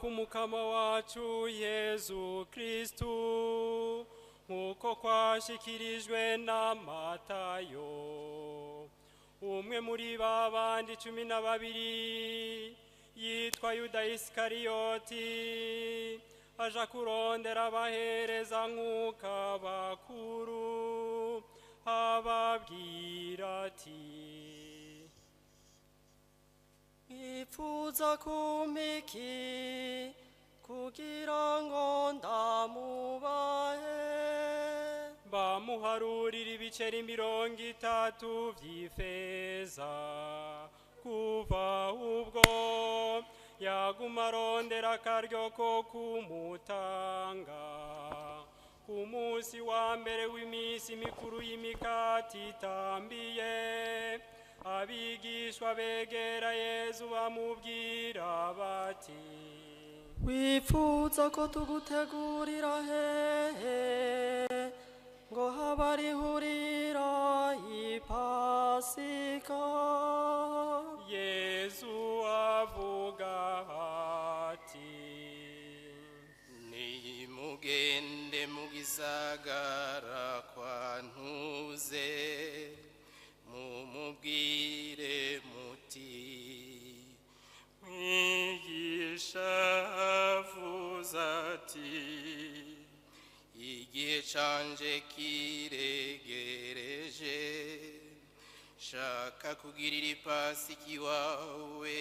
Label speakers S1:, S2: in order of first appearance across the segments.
S1: k'umukama wacu Yezu Kristu nk'uko kwashikirijwe na Matayo. Umwe muri babandi 12 yitwa Yuda Iskariyoti aja kurondera abahereza nk'uko bakuru, ababwira ati: "Ipfuza kumiki kugira ngo ndamubahe." Bamuharurira ibiceri 30 vy'ifeza. Kuva ubwo yaguma arondera akaryo ko kumutanga. Ku munsi wa mbere w'imisi mikuru y'imikati itambiye, abigishwa begera Yezu bamubwira bati: "Wifuza ko tugutegurira hehe ngo habarihurira ipasika?" Yezu avuga ati:
S2: "Nimugende mu gisagara kwa Ntuze, mumubwire muti: Mwigisha avuze ati, igihe canje kiregereje, shaka kugirira ipasika iwawe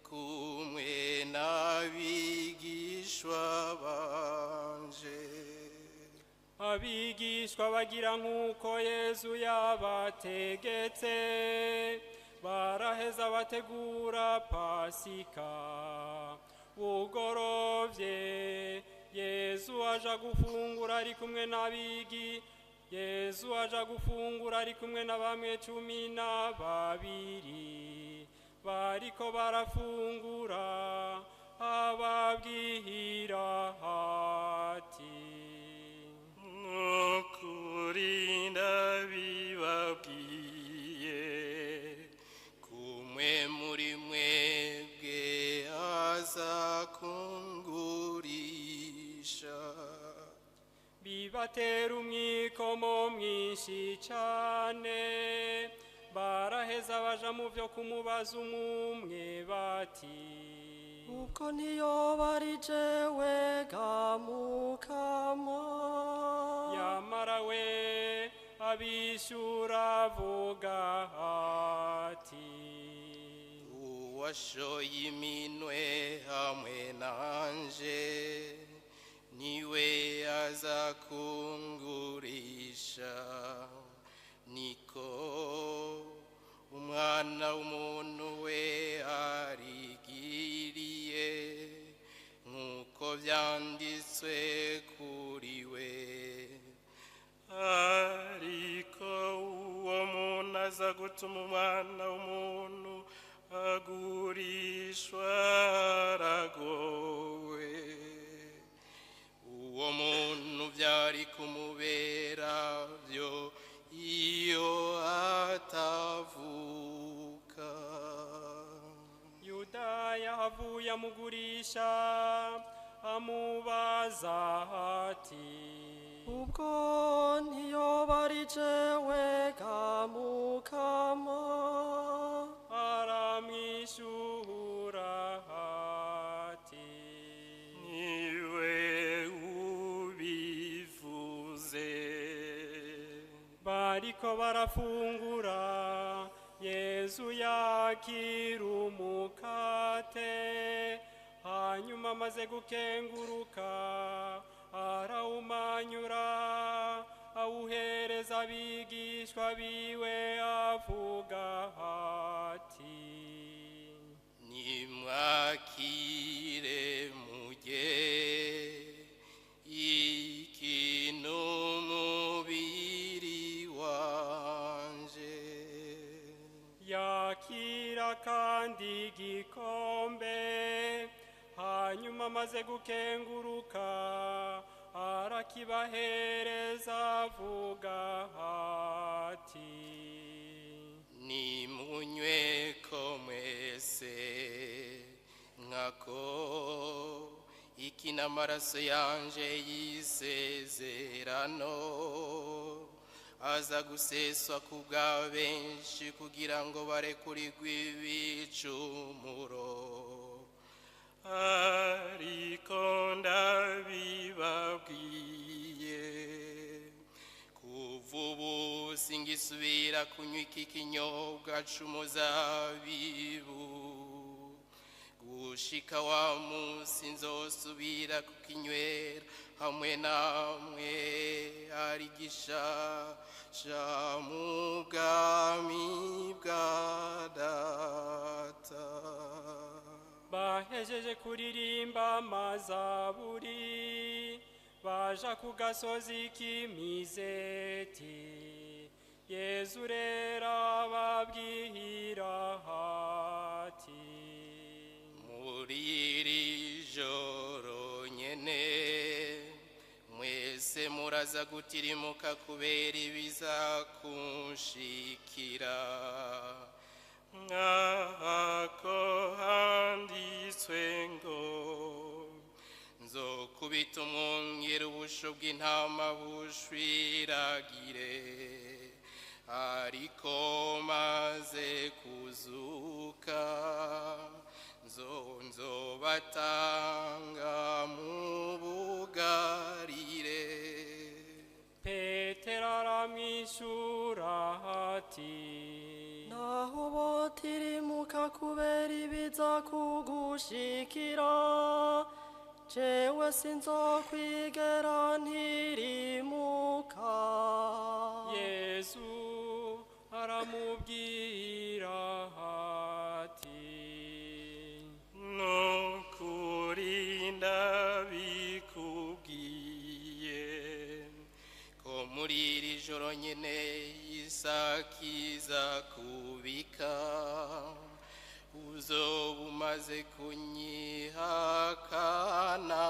S2: kumwe n'abigishwa banje."
S1: Abigishwa bagira nk'uko Yezu yabategetse, baraheza bategura Pasika. Bugorovye Yezu aja gufungura ari kumwe na bamwe 12. Bariko barafungura, ababwira ati:
S2: "Nukuri ndabibabwiye, kumwe muri mwebwe aza kungurisha."
S1: Bibatera umwikomo mwinshi cane. Baraheza baja mu vyo kumubaza umwe bati: "Ubwo ntiyoba ari jewe ga Mukama?" Yamara we abishura avuga ati:
S2: "Uwashoye iminwe hamwe nanje niwe aza kungurisha. Niko Umwana w'umuntu we arigiriye, nk'uko vyanditswe kuri we. Ariko uwo muntu aza gutuma Umwana w'umuntu agurishwa aragowe. Uwo muntu vyari kumubera vyo iyo atavuka."
S1: Yuda yahavuye amugurisha, amubaza ati: "Ubwo ntiyoba ari jewe ga Mukama?" Aramwishura ati:
S2: "Niwe ubivuze."
S1: Bariko barafungura, Yezu yakira umukate, hanyuma amaze gukenguruka arawumanyura, awuhereza abigishwa biwe avuga ati:
S2: "Nimwakire murye, iki ni umubiri wanje."
S1: Yakira kandi igikombe, hanyuma amaze gukenguruka arakibahereza avuga ati:
S2: "Nimunyweko mwese, nkako n'amaraso yanje y'isezerano aza guseswa ku bwa benshi kugira ngo barekurirwe ibicumuro. Ariko ndabibabwiye, kuva ubu singisubira kunywa iki kinyobwa c'umuzabibu, gushika wa munsi nzosubira kukinywera hamwe namwe ari gishasha mu bwami bwa Data.
S1: Bahejeje kuririmba amazaburi, baja ku gasozi k'Imizeti. Yezu rero ababwira ati,
S2: muri iri joro nyene mwese muraza gutirimuka kubera ibizakunshikira, nk'ako handitswe ngo nzokubita umwungeri ubusho bw'intama bushwiragire, ariko maze kuzuka nzobatanga mu bugarire.
S1: Petero aramwishura ati,
S3: naho botirimuka kubera ibiza kugushikira, jewe sinzokwigera ntirimuka.
S1: Yesu aramubwira ati,
S2: nukuri ndabikubwiye ko muri iri joro nyene isakiza kubika uzoba umaze kunyihakana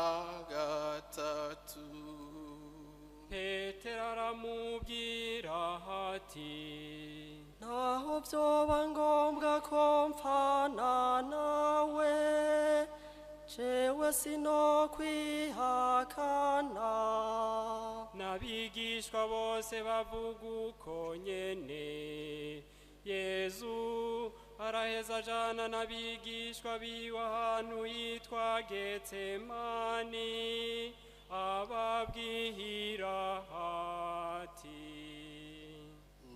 S2: gatatu.
S1: Petero aramubwira ati,
S3: naho vyoba ngombwa ko mpfana nawe, jewe sinokwihakana.
S1: n'abigishwa bose bavuga uko nyene. Yezu araheza ajana n'abigishwa biwe ahantu yitwa Getsemani, ababwira ati,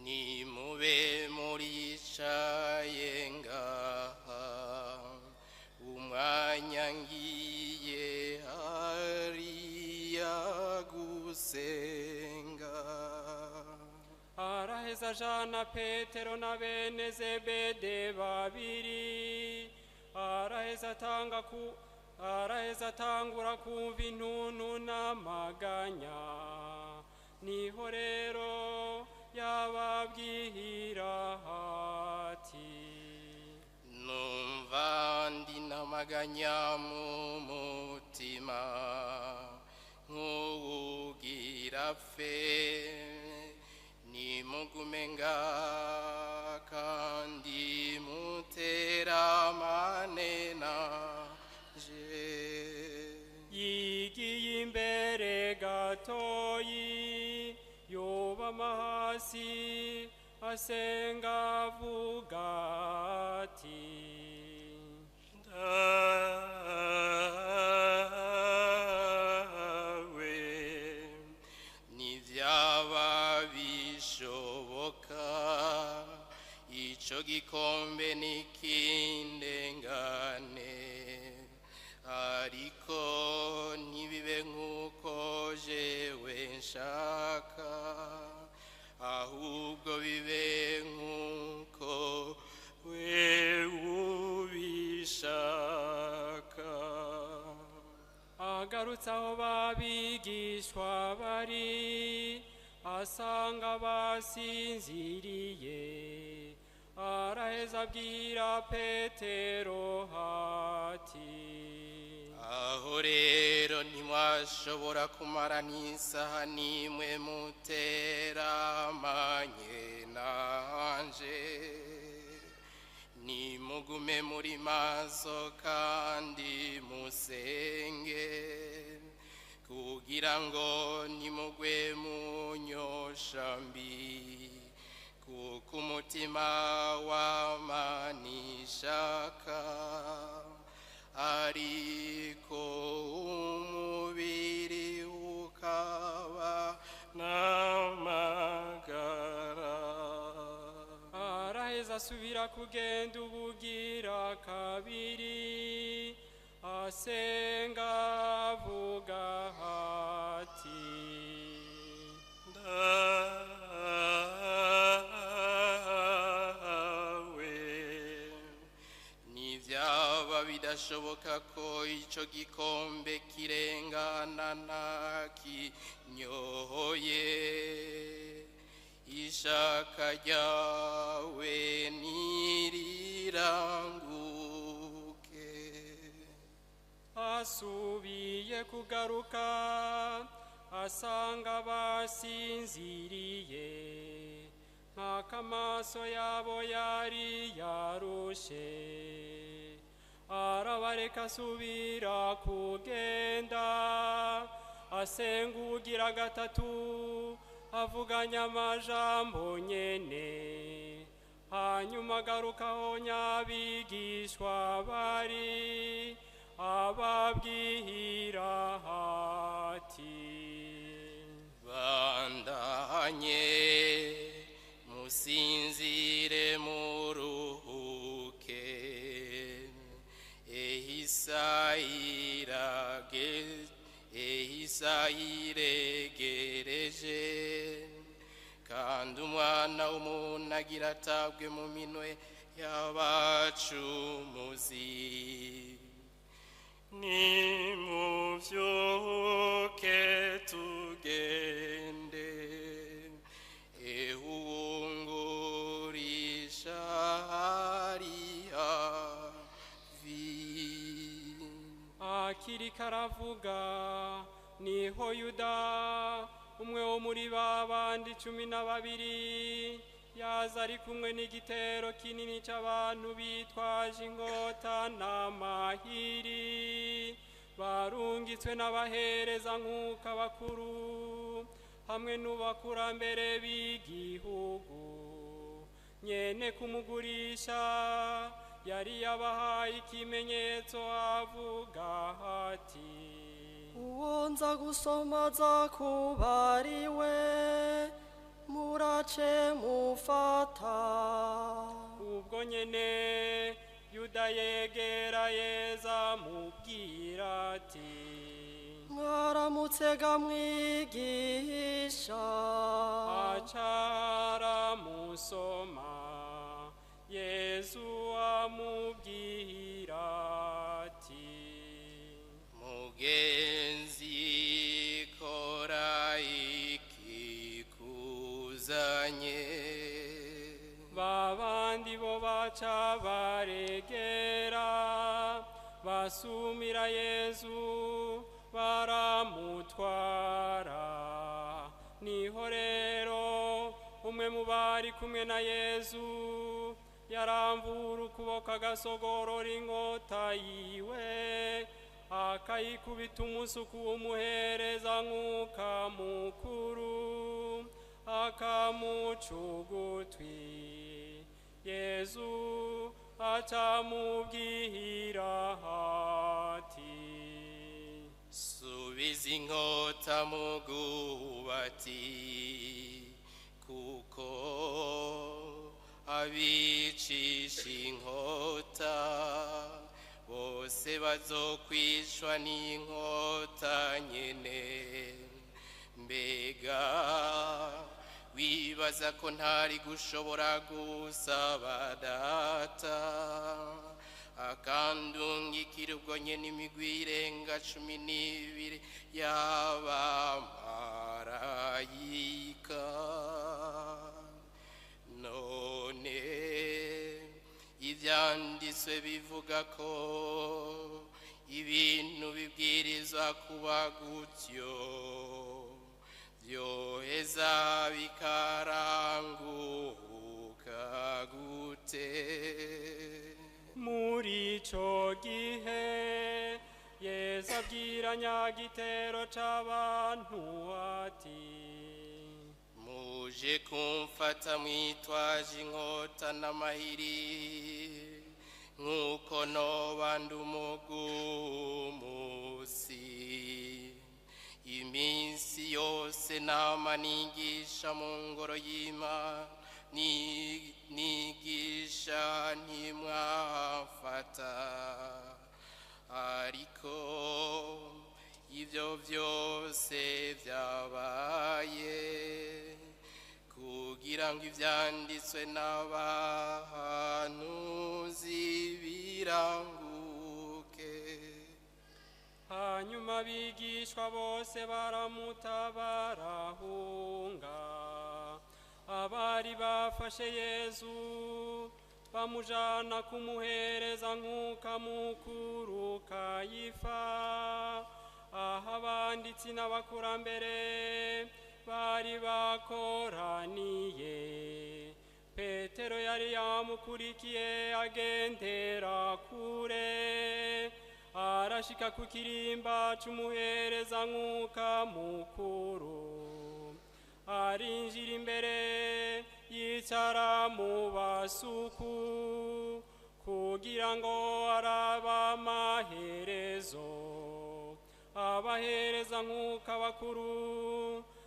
S2: nimube muricaye ngaha, umwanya ngiye hariya gusenga.
S1: araheza ajana Petero na bene Zebede babiri, araheza atangura kumva intuntu n'amaganya. Niho rero yababwira ati,
S2: numva ndi n'amaganya mu mutima nk'uwugira apfe, nimugume ngaha kandi muteramane nanje.
S1: yigiye imbere gatoyi, yubama hasi asenga avuga ati,
S2: dawe nivyaba bishoboka ico gikombe nikindengane, ariko ntibibe nk'uko jewe nshaka, ahubwo bibe nk'uko wewe ubishaka.
S1: agarutse aho babigishwa bari, asanga basinziriye, araheza abwira Petero ati,
S2: aho rero ntimwashobora kumara n'isaha n'imwe muteramanye nanje, nimugume muri maso kandi musenge, kugira ngo nimugwe mu nyoshambi kuko umutima w'amanishaka ariko umubiri ukaba n'amagara.
S1: Araheza asubira kugenda ubugira kabiri, asenga avuga ati
S2: Dawe, nivyaba bidashoboka ko ico gikombe kirengana nakinyoye, ishaka ryawe niriranguke.
S1: asubiye kugaruka asanga basinziriye, nk'akamaso yabo yari yarushe, arabareka asubira kugenda, asenga ubugira gatatu avuganya amajambo nyene, hanyuma agaruka aho nyabigishwa bari, ababwira ati
S2: bandanye musinzire muruhuke, ehisa iregereje, kandi umwana w'umuntu agira atabwe mu minwe y'abacumuzi. Nimuvyuke tugende, ehungurisha hariya vi.
S1: akiriko aravuga, niho Yuda, umwe wo muri ba bandi 12, yaza ari kumwe n'igitero kinini c'abantu bitwaje inkota n'amahiri, barungitswe n'abahereza nk'uko abakuru hamwe n'abakurambere b'igihugu. Nyene kumugurisha yari yabahaye ikimenyetso avuga ati
S3: uwo nza gusoma aza kuba ari we, murace mufata.
S1: ubwo nyene Yuda yegera Yesu amubwira ati
S3: mwaramutse ga mwigisha.
S1: acara musoma, Yesu amubwira ati
S2: Mugenzi, kora iki kuzanye.
S1: babandi bo baca baregera, basumira Yesu baramutwara. Niho rero umwe mu bari kumwe na Yesu yaramvura ukuboko agasogorora inkota yiwe, akayikubita umusuku w'umuhereza nk'uka mukuru, akamuca ugutwi. Yesu acamubwira ati
S2: Subiza inkota mugubati, kuko abicisha inkota bose bazokwishwa n'inkota nyene. Mbega wibaza ko ntari gushobora gusaba Data akandungikira ubwo nyene imigwi irenga 12 y'abamarayika? None ivyanditswe bivuga ko ibintu bibwirizwa kuba gutyo, vyoheza bikaranguka gute?
S1: muri ico gihe Yesu abwira nyagitero c'abantu ati
S2: muje kumfata mwitwaje inkota n'amahiri nk'uko noba ndi umugumusi iminsi yose nama nigisha mu ngoro y'Imana nigisha ntimwamfata ariko ibyo byose byabaye kugira ngo ibyanditswe n'abahanuzi biranguke.
S1: hanyuma abigishwa bose baramutabara abari bafashe Yesu bamujana kumuhereza nk'uko mukuru Kayifa, aho abanditsi n'abakurambere bari bakoraniye. Petero yari yamukurikiye agendera kure, arashika ku kirimba c'umuhereza nk'uko mukuru, arinjira imbere yicara mu basuku kugira ngo arabe amaherezo. Abahereza nk'uko abakuru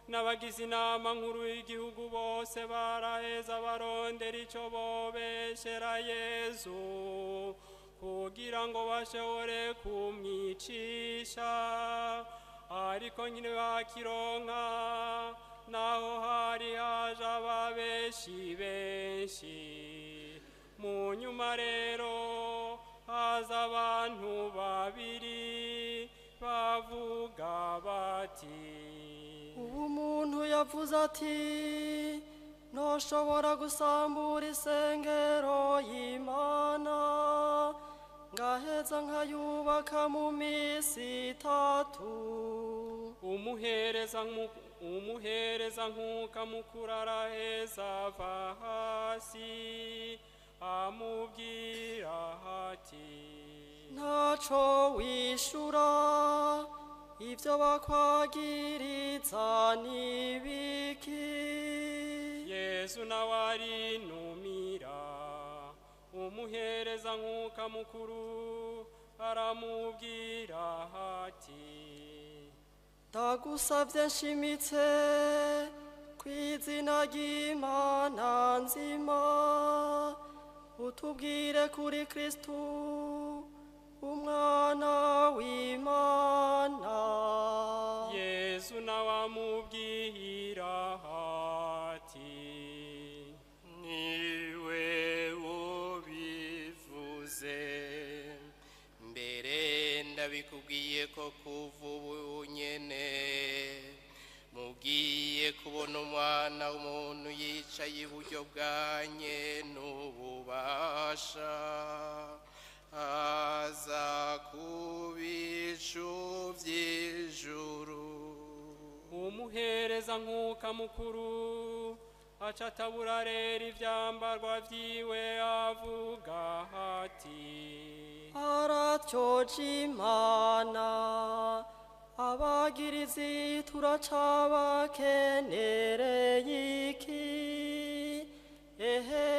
S1: n'abagize inama nkuru y'igihugu bose baraheza barondera ico bobeshera Yesu kugira ngo bashobore kumwicisha, ariko nyine bakironka naho hari haje ababeshi benshi. Mu nyuma rero haza abantu babiri bavuga bati
S3: ubu umuntu yavuze ati ntoshobora gusambura isengero y'Imana ngaheza nkayubaka mu minsi 3. umuhereza nk'uko mukuru araheza ava hasi amubwira ati ntaco wishura, ibyo bakwagiriza nibiki?
S1: Yesu nawe arinumira, umuhereza nk'uko mukuru aramubwira ati
S3: ndagusavye nshimitse kw'izina ry'Imana nzima utubwire kuri Kristu umwana w'Imana.
S1: Yesu nawe amubwira ati
S2: niwe ubivuze, mbere ndabikubwiye ko kuva ubu nyene mugiye kubona umwana w'umuntu yicaye iburyo bwanye n'ububasha aza ku bicu vy'ijuru.
S1: umuhereza nk'uko mukuru aca atabura rero ivyambarwa vyiwe avuga ati
S3: aratyoje Imana, abagirizi turacabakenereye iki? Ehe,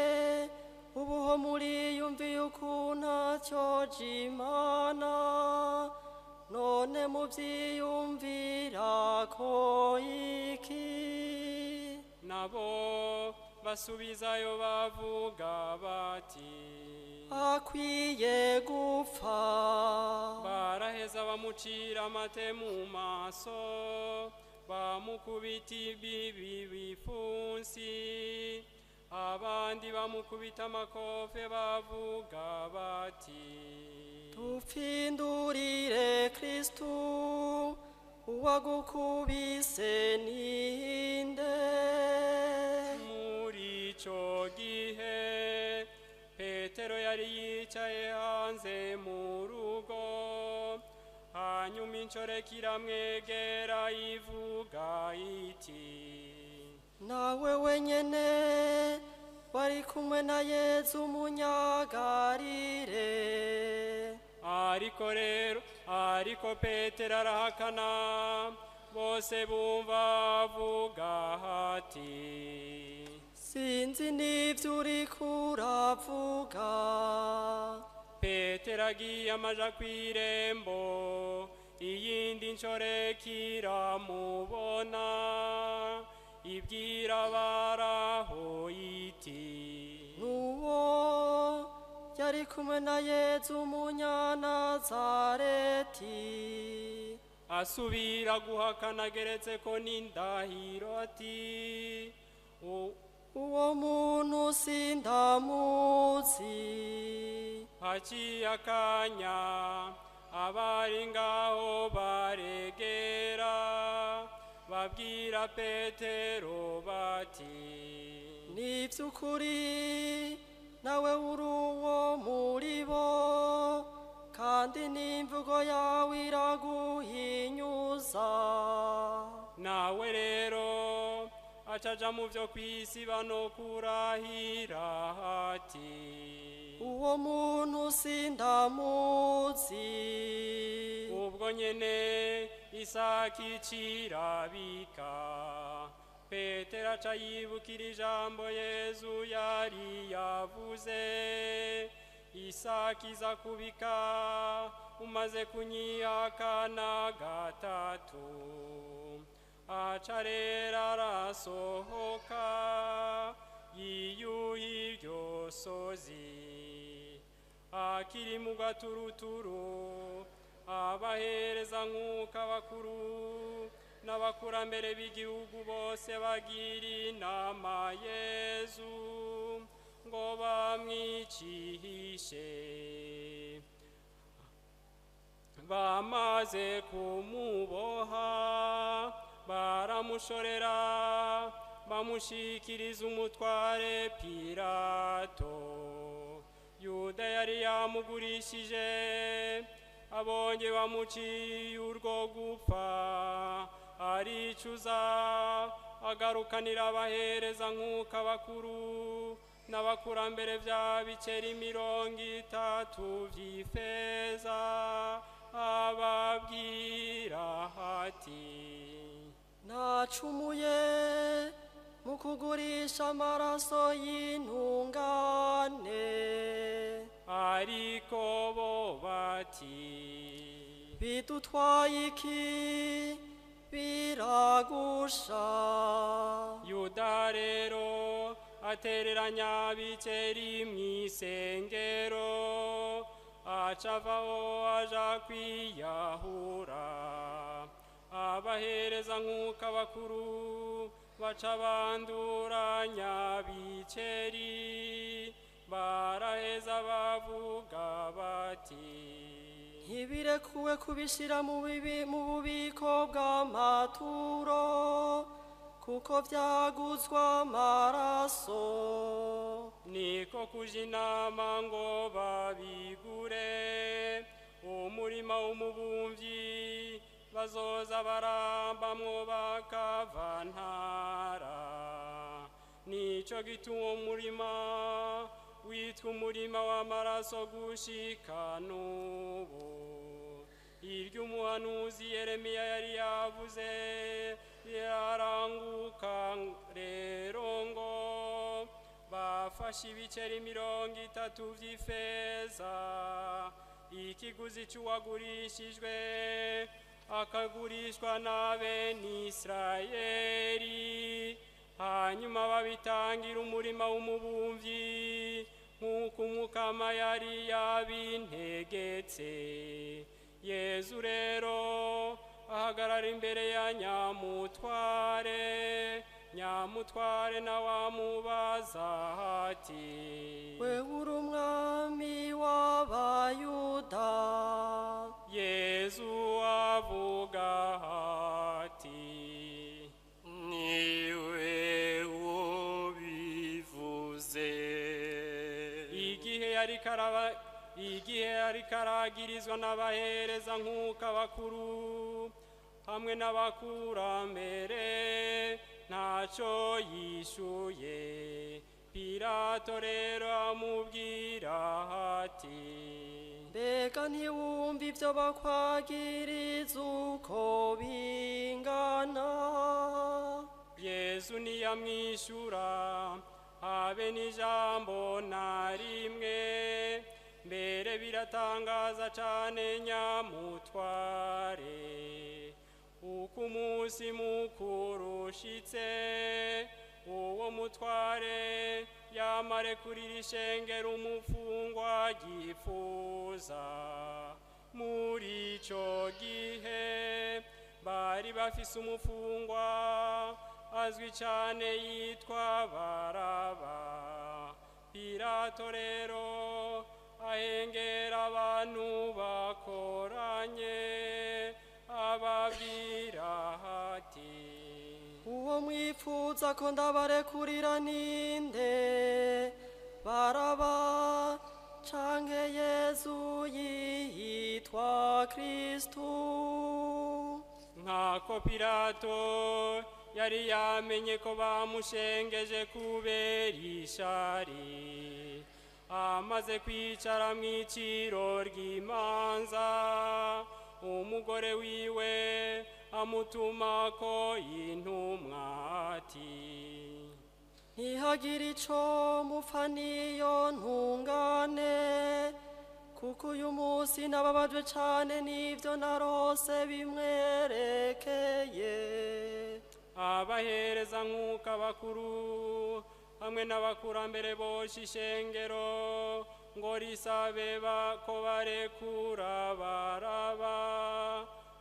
S3: ubuho muriyumviye ukuntu atyoje Imana, none muvyiyumvira ko iki?
S1: nabo basubizayo bavuga bati
S3: akwiye gupfa.
S1: baraheza bamucira amate mu maso, bamukubita ibibi bipfunsi, abandi bamukubita amakofe bavuga bati tupfindurire Kristu, uwagukubise ninde? muri ico gihe Petero yari yicaye hanze mu rugo, hanyuma inshoreke iramwegera ivuga iti
S3: nawe wenyene wari kumwe na Yesu umunyagalile.
S1: ariko petero arahakana. Bose bumva avuga ati,
S3: sinzi n'ibyo uriko uravuga.
S1: petero agiye amaja kw'irembo, iyindi nshoreke iramubona, ibwira abaraho iti,
S3: n'uwo yari kumwe na Yezu umunyanazareti.
S1: asubira guhakana ageretse ko n'indahiro ati,
S3: uwo muntu sindamuzi.
S1: haciye akanya abari ngaho baregera, babwira petero bati,
S3: ni by'ukuri nawe uri uwo muri bo, kandi n'imvugo yawe iraguhinyuza.
S1: nawe rero acaja mu vyo kwisiba no kurahira ati,
S3: uwo muntu sindamuzi.
S1: ubwo nyene isaki icirabika, petero aca yibukira ijambo Yezu yari yavuze, isaki iza kubika umaze kunyihakana gatatu. aca rero arasohoka yiyuha iryo sozi. akiri mu gaturuturu abahereza nk'uko bakuru n'abakurambere b'igihugu bose bagira inama Yezu ngo bamwicishe. bamaze kumuboha baramushorera, bamushikiriza umutware Pilato. Yuda yari yamugurishije, abonye bamuciye urwo gupfa aricuza, agarukanira abahereza nk'uko abakuru n'abakurambere vya biceri 30 vy'ifeza, ababwira ati,
S3: nacumuye mu kugurisha amaraso y'intungane.
S1: ariko bo bati,
S3: bidutwaye iki biragusha.
S1: Yuda rero atereranya biceri mw'isengero, acavaho aja kwiyahura. abahereza nk'uko abakuru baca banduranya biceri, baraheza bavuga bati,
S3: ntibirekuwe kubishira mu bubiko bw'amaturo, kuko vyaguzwe amaraso.
S1: niko kuja inama ngo babigure. umurima w'umubumvyi bazoza barambamwo bakavantara. nico gituma uwo murima witwa umurima w'amaraso gushika n'ubu. iry'umuhanuzi Yeremiya yari yavuze yaranguka rero ngo, bafashe ibiceri 30 vy'ifeza, ikiguzi c'uwagurishijwe akagurishwa na bene Israeli, hanyuma babitangira umurima w'umubumvyi nk'uko umukama yari yabintegetse. Yezu rero ahagarara imbere ya nyamutware nawe amubaza ati,
S3: wewe uri umwami w'abayuda?
S1: Yezu avuga ati,
S2: niwe ubivuze.
S1: igihe yari karagirizwa n'abahereza nk'uko abakuru hamwe n'abakurambere, ntaco yishuye. Pilato rero amubwira ati,
S3: mbe mbega ntiwumva ibyo bakwagiriza uko bingana?
S1: Yesu ntiyamwishyura habe n'ijambo na rimwe, mbere biratangaza cyane nyamutware, uko umunsi mukuru ushitse uwo mutware yamare kurira ishengero umufungwa gifuza. Muri ico gihe bari bafise umufungwa azwi cyane yitwa Baraba. Pilato rero ahengera abantu bakoranye, ababwira hati,
S3: uwo mwifuza ko ndabarekurira ninde, Baraba canke Yesu yitwa Kristu?
S1: nk'ako Pilato yari yamenye ko bamushengeje kubera ishari, amaze kwicara mw'iciro ry'imanza, umugore wiwe amutumako intumwa ati,
S3: ntihagire ico mupfa n'iyo ntungane, kuko uyu munsi nababajwe cane n'ivyo narose bimwerekeye.
S1: abahereza nk'uko abakuru hamwe n'abakurambere bosha ishengero ngo risabe ko barekura Baraba,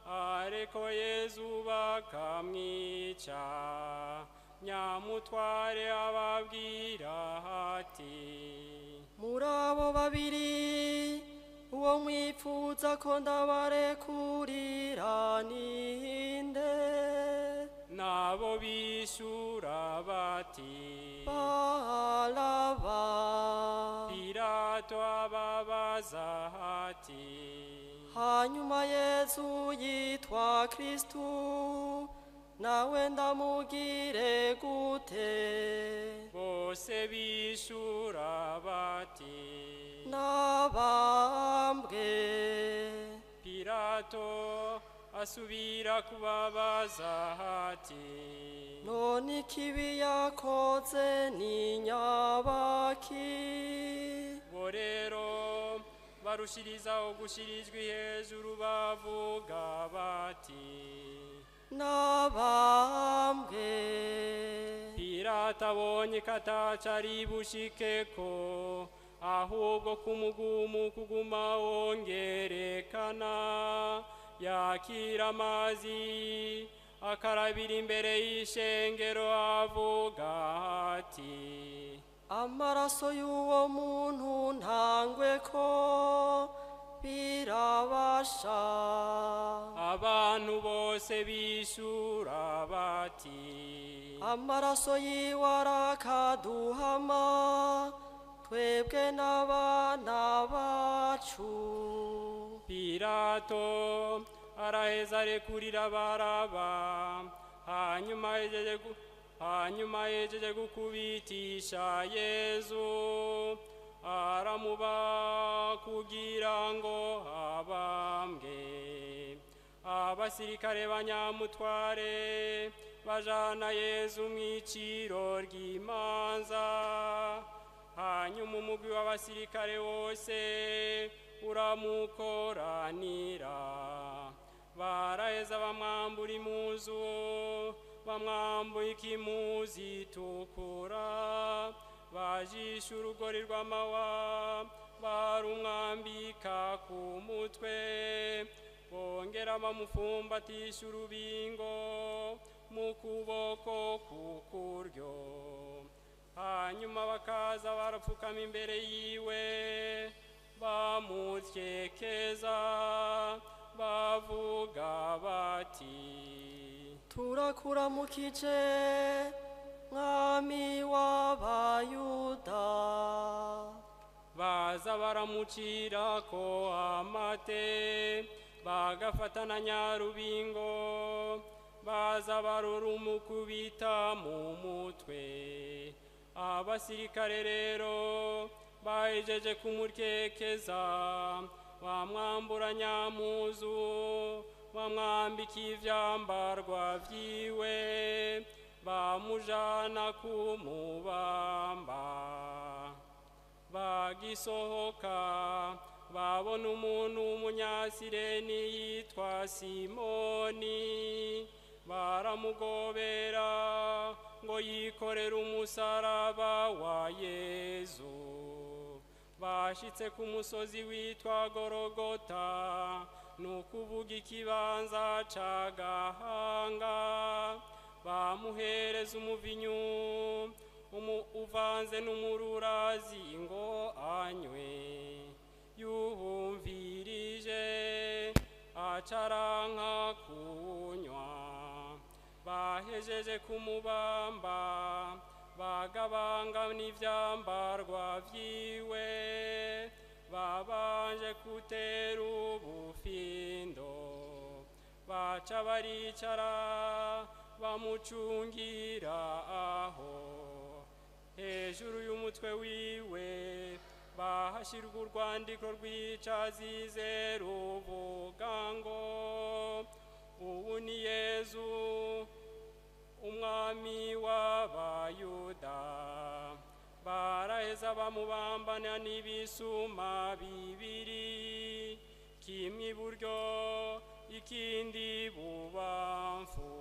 S1: ariko Yesu bakamwica. Nyamutware ababwira hati,
S3: muri abo babiri uwo mwifuza ko ndabarekurira ninde?
S1: nabo bishura bati,
S3: Baraba.
S1: Pilato ababaza hati,
S3: hanyuma Yesu yitwa Kristu, nawe ndamugire gute?
S1: bose bishura bati,
S3: nabambwe.
S1: Pilato asubira kubabaza hati,
S3: none ikibi yakoze ni nyabaki?
S1: bo rero barushirizaho gushirijwe hejuru bavuga bati,
S3: nabambwe.
S1: Pilato abonye ko atacari bushikeko, ahubwo kumugumu kuguma wongerekana, yakira amazi akarabira imbere y'ishengero avuga ati,
S3: amaraso y'uwo muntu ntangwe ko birabasha.
S1: abantu bose bishura bati,
S3: amaraso yiwe arakaduhama, twebwe n'abana bacu.
S1: Pilato araheza arekurira Baraba, hanyuma yejeje gukubitisha Yesu, aramuba kugira ngo abambwe. abasirikare banyamutware bajana Yesu mw'iciro ry'imanza, hanyuma umugwi w'abasirikare wose uramukoranira. baraheza bamwambura impuzu, bamwambura ikimuzi itukura, bajisha urugori rw'amawa, barumwambika ku mutwe, bongera bamufumbatisha urubingo mu kuboko k'ukuryo. hanyuma bakaza barapfukama imbere yiwe, bamutyekeza bavuga bati,
S3: turakuramukije mwami w'abayuda.
S1: baza baramucirako amate, bagafatana nyarubingo, baza barurumukubita mu mutwe. abasirikare rero bahejeje kumutyekeza, wamwambura nyampuzu bamwambika ivyambarwa vyiwe bamujana kumubamba bagisohoka babona umuntu w'umunyasireni yitwa Simoni baramugobera ngo yikorere umusaraba wa Yesu bashitse ku musozi witwa Gorogota nukuvuga ikibanza c'agahanga bamuhereza umuvinyu uvanze n'umururazi ngo anywe yuhumvirije acaranka kunywa bahejeje kumubamba bagabanga n'ivyambarwa vyiwe babanje kutera ubufindo baca baricara bamucungira aho hejuru y'umutwe wiwe bahashirwa urwandiko rw'icazize ruvuga ngo ubu ni Yezu umwami w'abayuda baraheza bamubambana n'ibisuma bibiri kimwe iburyo ikindi bubamfu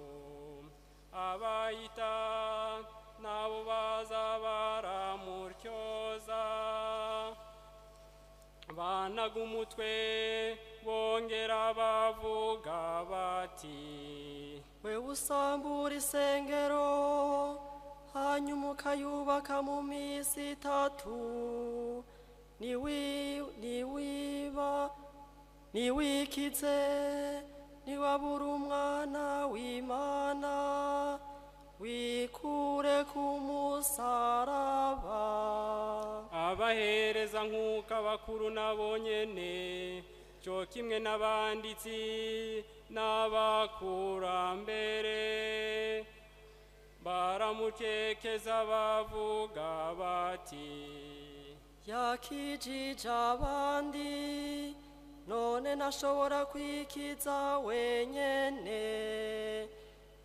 S1: abayita nabo baza baramuryoza banaga umutwe bongera bavuga bati
S3: we usambura isengero hanyuma ukayubaka mu minsi 3 niwikize niwabura umwana w'Imana wikure ku musaraba
S1: abahereza nk'uko abakuru nabo nyene cyo kimwe n'abanditsi n'abakurambere baramukekeza bavuga bati
S3: yakijije abandi none nashobora kwikiza wenyene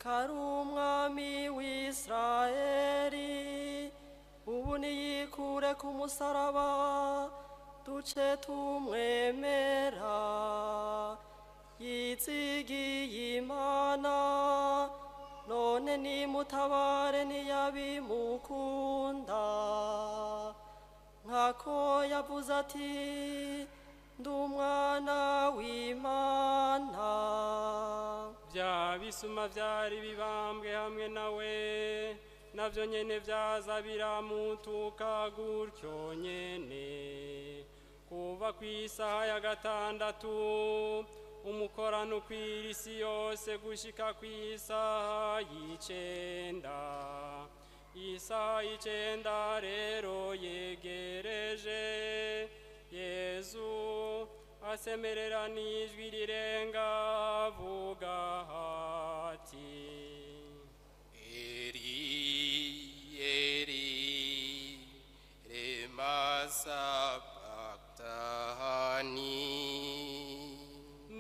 S3: kari umwami w'Israeli ubu niyikure ku musaraba duce tumwemera yizigiye Imana none nimutabare ntiyabimukunda nkako yavuze ati ndi umwana w'Imana
S1: bya bisuma vyari bibambwe hamwe nawe navyo nyene vyaza biramutuka gutyo nyene kuva kw'isaha ya 6 umukorano kw'isi yose gushika kw'isaha y'icenda isaha y'icenda rero yegereje Yesu asemerera n'ijwi rirenga avuga ati
S2: Eri Eri lema sabachthani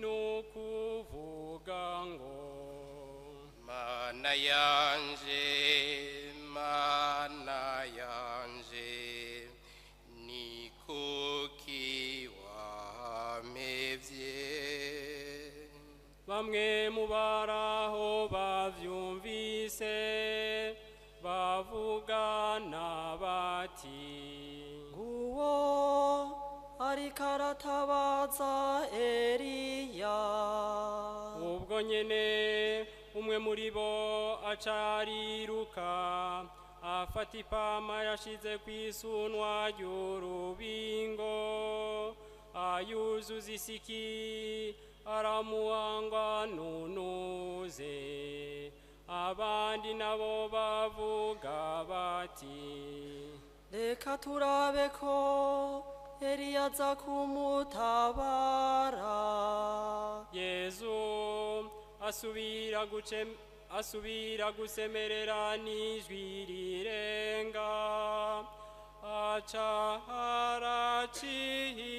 S1: nukuvuga ngo
S2: Mana yanje Mana yanje ni kuki wamevye
S1: bamwe mu baraho bavyumvise bavugana bati
S3: nguwo ariko aratabaza Eliya
S1: ubwo nyene umwe muri bo acariruka afata ipama yashize kw'isunwa ry'urubingo ayuzuza isiki aramuhangwa nunuze abandi nabo bavuga bati
S3: reka turabe ko Eliya aza kumutabara
S1: Yesu asubira gusemerera n'ijwi rirenga aca araciye